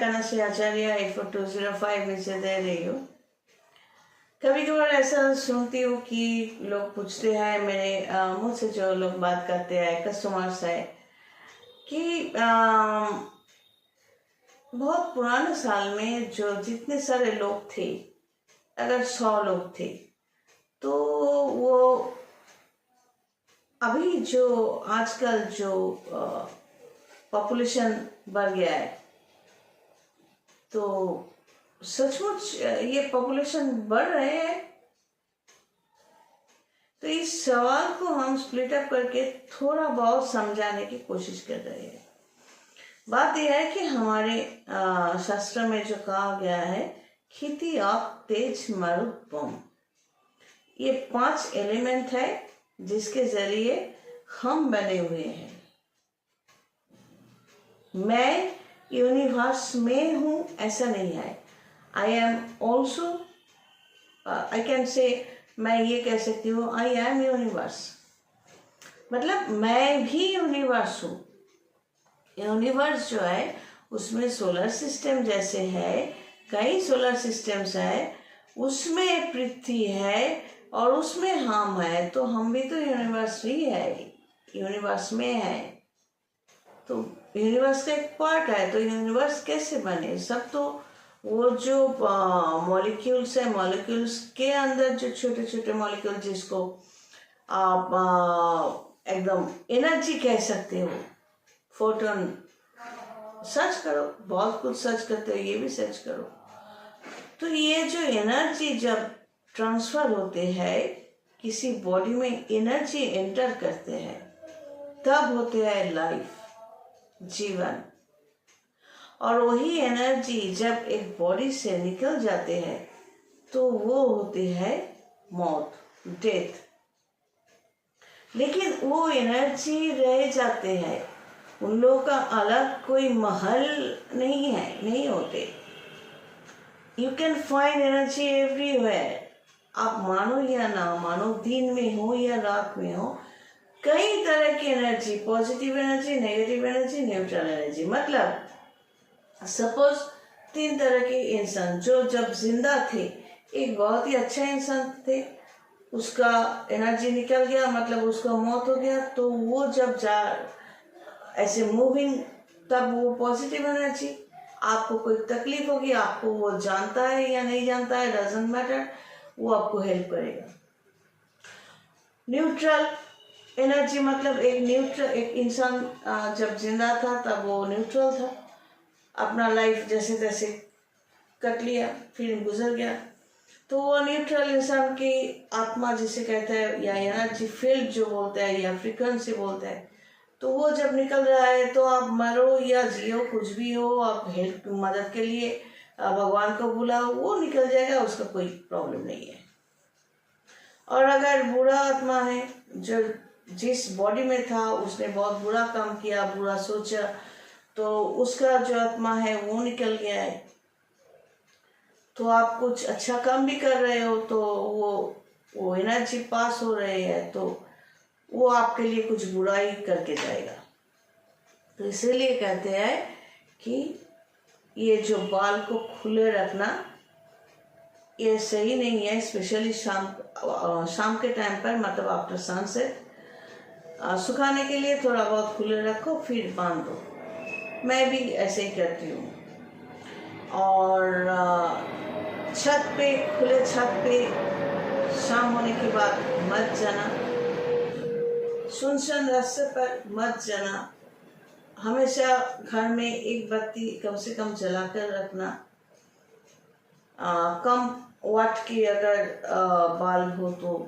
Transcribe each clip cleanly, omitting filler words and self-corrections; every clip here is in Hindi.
कनश्री आचार्य 84205 में से दे रही हूँ। कभी कभार ऐसा सुनती हूँ कि लोग पूछते हैं, मेरे मुझसे जो लोग बात करते हैं, कस्टमर्स है, कि बहुत पुराने साल में जो जितने सारे लोग थे, अगर 100 लोग थे, तो वो अभी जो आजकल जो पॉपुलेशन बढ़ गया है, तो सचमुच ये पॉपुलेशन बढ़ रहे हैं? तो इस सवाल को हम स्प्लिट अप करके थोड़ा बहुत समझाने की कोशिश कर रहे हैं। बात यह है कि हमारे शास्त्र में जो कहा गया है, खेती आप तेज मरुत बम, ये 5 एलिमेंट है जिसके जरिए हम बने हुए हैं। मैं यूनिवर्स में हूं ऐसा नहीं है। I am also, I can say, मैं ये कह सकती हूँ आई एम यूनिवर्स, मतलब मैं भी यूनिवर्स हूँ। यूनिवर्स जो है उसमें सोलर सिस्टम जैसे है, कई सोलर सिस्टम्स है, उसमें पृथ्वी है और उसमें हम है, तो हम भी तो यूनिवर्स ही है, यूनिवर्स में है, तो यूनिवर्स का एक पार्ट है। तो यूनिवर्स कैसे बने? सब तो वो जो मॉलिक्यूल्स है, मॉलिक्यूल्स के अंदर जो छोटे छोटे मॉलिक्यूल, जिसको आप एकदम एनर्जी कह सकते हो, फोटोन, सर्च करो, बहुत कुछ सर्च करते हो, ये भी सर्च करो। तो ये जो एनर्जी जब ट्रांसफर होते हैं, किसी बॉडी में एनर्जी एंटर करते हैं, तब होते हैं लाइफ, जीवन। और वही एनर्जी जब एक बॉडी से निकल जाते हैं तो वो होती है मौत, डेथ। लेकिन वो एनर्जी रह जाते हैं, उन लोगों का अलग कोई महल नहीं है, नहीं होते। You can find energy everywhere, आप मानो या ना मानो, दिन में हो या रात में हो, कई तरह की energy, positive energy, negative energy, neutral energy. मतलब सपोज 3 तरह के इंसान जो जब जिंदा थे, एक बहुत ही अच्छा इंसान थे, उसका एनर्जी निकल गया, मतलब उसका मौत हो गया, तो वो जब ऐसे मूविंग, तब वो पॉजिटिव एनर्जी। आपको कोई तकलीफ होगी, आपको वो जानता है या नहीं जानता है, डजंट मैटर, वो आपको हेल्प करेगा। न्यूट्रल एनर्जी मतलब एक इंसान जब जिंदा था तब वो न्यूट्रल था, अपना लाइफ जैसे तैसे कट लिया, फिर गुजर गया, तो वो न्यूट्रल इंसान की आत्मा जिसे कहते हैं, या एनर्जी फील्ड जो बोलते हैं, या फ्रीक्वेंसी बोलते हैं, तो वो जब निकल रहा है, तो आप मरो या जियो, कुछ भी हो, आप हेल्प, मदद के लिए भगवान को बुलाओ, वो निकल जाएगा, उसका कोई प्रॉब्लम नहीं है। और अगर बुरा आत्मा है, जो जिस बॉडी में था उसने बहुत बुरा काम किया, बुरा सोचा, तो उसका जो आत्मा है वो निकल गया है, तो आप कुछ अच्छा काम भी कर रहे हो, तो वो एनर्जी पास हो रही है, तो वो आपके लिए कुछ बुराई करके जाएगा। तो इसीलिए कहते हैं कि ये जो बाल को खुले रखना, ये सही नहीं है, स्पेशली शाम के टाइम पर, मतलब आफ्टर सनसेट। सुखाने के लिए थोड़ा बहुत खुले रखो, फिर बांध दो। मैं भी ऐसे ही करती हूँ। और छत पे, खुले छत पे शाम होने के बाद मत जाना, सुनसान रास्ते पर मत जाना, हमेशा घर में एक बत्ती कम से कम जलाकर रखना। कम वाट की अगर बल्ब हो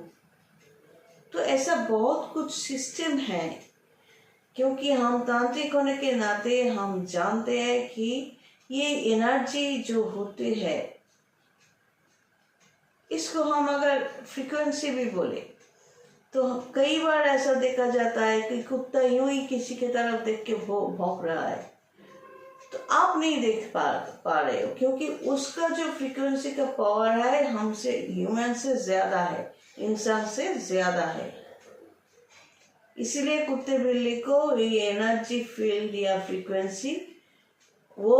तो ऐसा बहुत कुछ सिस्टम है, क्योंकि हम तांत्रिक होने के नाते हम जानते हैं कि ये एनर्जी जो होती है, इसको हम अगर फ्रीक्वेंसी भी बोले, तो कई बार ऐसा देखा जाता है कि कुत्ता यूं ही किसी की तरफ देख के भौंक रहा है, तो आप नहीं देख पा रहे हो, क्योंकि उसका जो फ्रीक्वेंसी का पावर है हमसे, ह्यूमन से ज्यादा है, इंसान से ज्यादा है। इसीलिए कुत्ते बिल्ली को ये एनर्जी फील्ड या फ्रीक्वेंसी वो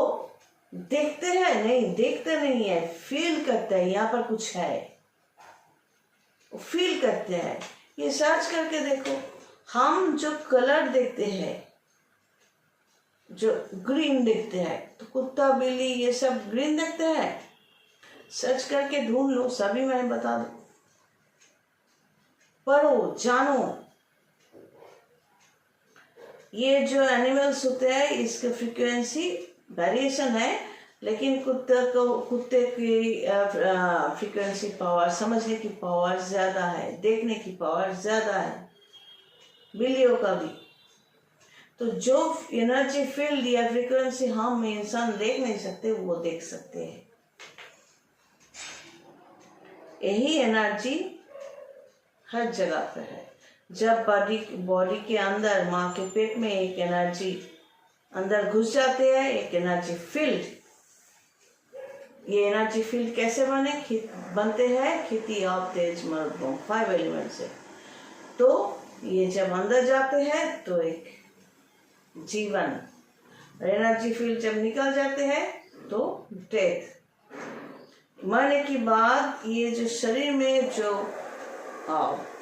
देखते हैं नहीं, देखते नहीं है, फील करते हैं यहाँ पर कुछ है, फील करते हैं। ये सर्च करके देखो, हम जो कलर देखते हैं, जो ग्रीन देखते हैं, तो कुत्ता बिल्ली ये सब ग्रीन देखते हैं। सर्च करके ढूंढ लो, सभी मैं बता दूं, पढ़ो जानो। ये जो एनिमल्स होते हैं इसके फ्रीक्वेंसी वेरिएशन है, लेकिन कुत्ते की फ्रीक्वेंसी पावर, समझने की पावर ज़्यादा है, देखने की पावर ज़्यादा है, बिल्लियों का भी। तो जो एनर्जी फील्ड या फ्रीक्वेंसी हम इंसान देख नहीं सकते वो देख सकते हैं। यही एनर्जी हर जगह पर है। जब बॉडी के अंदर, माँ के पेट में एक एनर्जी अंदर घुस जाते हैं, एक एनर्जी फील्ड। ये एनर्जी फील्ड कैसे बनते हैं? खेती, आप, तेज, मर्द, 5 एलिमेंट से। तो ये जब अंदर जाते हैं तो एक जीवन, एनर्जी फील्ड जब निकल जाते हैं तो डेथ। मरने के बाद ये जो शरीर में जो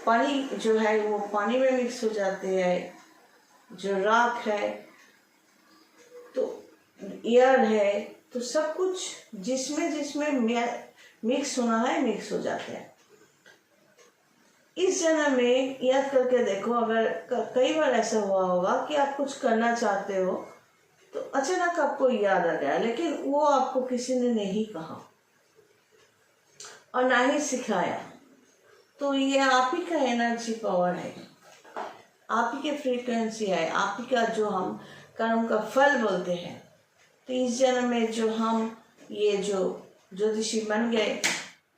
पानी जो है वो पानी में मिक्स हो जाते हैं, जो राख है तो एयर है, तो सब कुछ जिसमें मिक्स होना है मिक्स हो जाते हैं। इस जन्म में याद करके देखो, अगर कई बार ऐसा हुआ होगा कि आप कुछ करना चाहते हो तो अचानक आपको याद आ गया, लेकिन वो आपको किसी ने नहीं कहा और ना ही सिखाया। तो ये आप ही का एनर्जी पावर है, आप ही के फ्रीक्वेंसी है, आप ही का जो हम कर्म का फल बोलते हैं। तो इस जन्म में जो हम ये जो ज्योतिषी बन गए,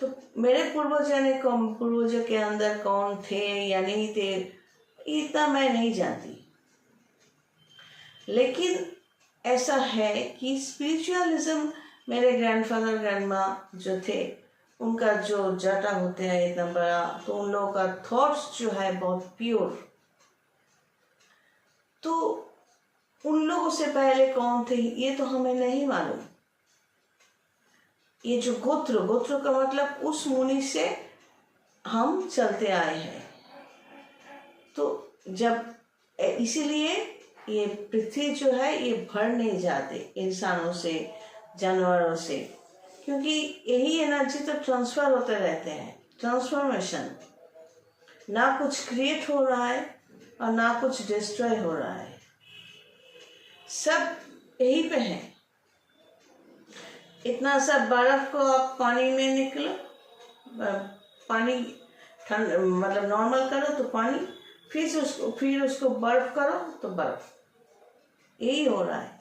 तो मेरे पूर्वजों के अंदर कौन थे या नहीं थे इतना मैं नहीं जानती, लेकिन ऐसा है कि स्पिरिचुअलिज्म, मेरे ग्रैंडफादर ग्रैंडमा जो थे उनका जो जटा होते हैं इतना बड़ा, तो उन लोगों का थॉट्स जो है बहुत प्योर। तो उन लोगों से पहले कौन थे ये तो हमें नहीं मालूम। ये जो गोत्र का मतलब उस मुनि से हम चलते आए हैं। तो जब इसीलिए ये पृथ्वी जो है ये भर नहीं जाते इंसानों से, जानवरों से, क्योंकि यही एनर्जी तो ट्रांसफर होते रहते हैं। ट्रांसफॉर्मेशन, ना कुछ क्रिएट हो रहा है और ना कुछ डिस्ट्रॉय हो रहा है, सब यही पे है। इतना सा बर्फ को आप पानी में निकलो, पानी ठंड मतलब नॉर्मल करो तो पानी, फिर उसको बर्फ करो तो बर्फ, यही हो रहा है।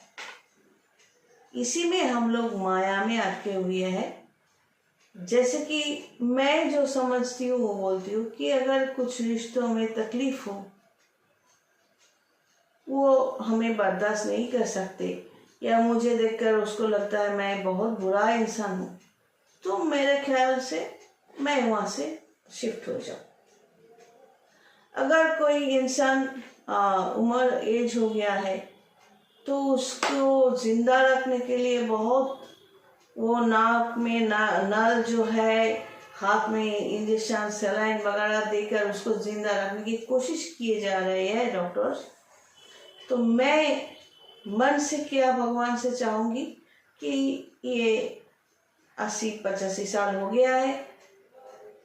इसी में हम लोग माया में अटके हुए हैं। जैसे कि मैं जो समझती हूँ वो बोलती हूँ कि अगर कुछ रिश्तों में तकलीफ हो, वो हमें बर्दाश्त नहीं कर सकते, या मुझे देखकर उसको लगता है मैं बहुत बुरा इंसान हूँ, तो मेरे ख्याल से मैं वहाँ से शिफ्ट हो जाऊँ। अगर कोई इंसान उम्र एज हो गया है तो उसको जिंदा रखने के लिए बहुत, वो नाक में नल जो है, हाथ में इंजेक्शन सलाइन वगैरह देकर उसको जिंदा रखने की कोशिश किए जा रहे हैं डॉक्टर्स। तो मैं मन से क्या भगवान से चाहूँगी कि ये 80-85 साल हो गया है,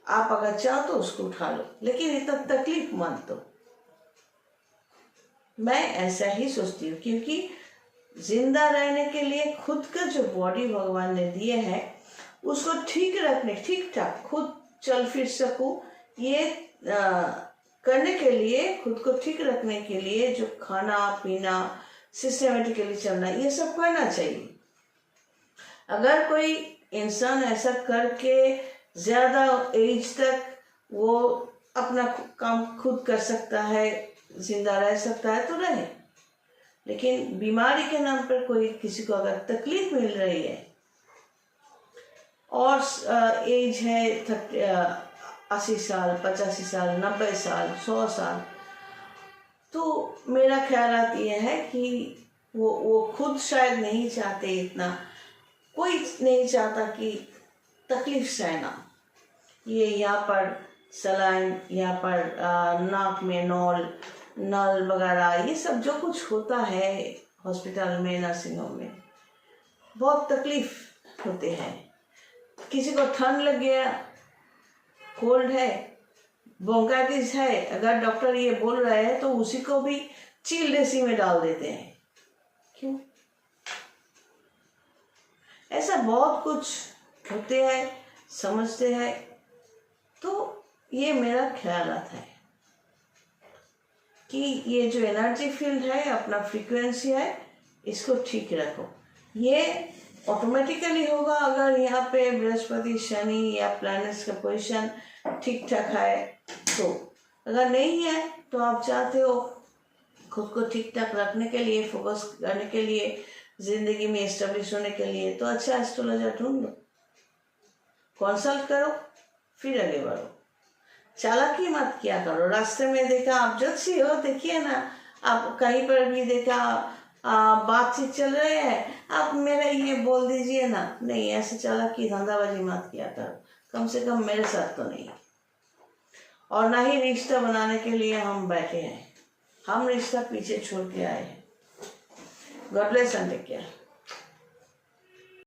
आप अगर चाहो तो उसको उठा लो, लेकिन इतना तकलीफ मत दो। मैं ऐसा ही सोचती हूँ, क्योंकि जिंदा रहने के लिए खुद का जो बॉडी भगवान ने दिए है उसको ठीक रखने, ठीक ठाक खुद चल फिर सकूं, ये करने के लिए, खुद को ठीक रखने के लिए जो खाना पीना, सिस्टमेटिकली चलना, ये सब करना चाहिए। अगर कोई इंसान ऐसा करके ज्यादा एज तक वो अपना काम खुद कर सकता है, जिंदा रह सकता है तो रहे, लेकिन बीमारी के नाम पर कोई किसी को अगर तकलीफ मिल रही है और एज है 80 साल, 85 साल, 90 साल, 100 साल, तो मेरा ख्याल ये है कि वो खुद शायद नहीं चाहते इतना कोई नहीं चाहता कि तकलीफ सहना। ये यहाँ पर सलाइन, यहाँ पर नाक में नल वगैरह, ये सब जो कुछ होता है हॉस्पिटल में, नर्सिंग होम में, बहुत तकलीफ होते हैं। किसी को ठंड लग गया, कोल्ड है, ब्रोंकाइटिस है, अगर डॉक्टर ये बोल रहे हैं तो उसी को भी चील्ड एसी में डाल देते हैं। क्यों? ऐसा बहुत कुछ होते हैं, समझते हैं। तो ये मेरा ख्याल आता है कि ये जो एनर्जी फील्ड है, अपना फ्रीक्वेंसी है, इसको ठीक रखो। ये ऑटोमेटिकली होगा अगर यहाँ पे बृहस्पति, शनि या प्लैनेट्स का पोजीशन ठीक ठाक है तो। अगर नहीं है तो आप चाहते हो खुद को ठीक ठाक रखने के लिए, फोकस करने के लिए, जिंदगी में एस्टेब्लिश होने के लिए, तो अच्छा एस्ट्रोलॉजर ढूंढ लो, कंसल्ट करो, फिर आगे बढ़ो। चालाकी मत किया करो। रास्ते में देखा, आप ज्योतिषी हो, देखिए ना, आप कहीं पर भी देखा बातचीत चल रही है, आप मेरा ये बोल दीजिए ना। नहीं, ऐसे चालाकी धंधाबाजी मत किया करो, कम से कम मेरे साथ तो नहीं। और ना ही रिश्ता बनाने के लिए हम बैठे हैं, हम रिश्ता पीछे छोड़ के आए हैं। God bless and take care.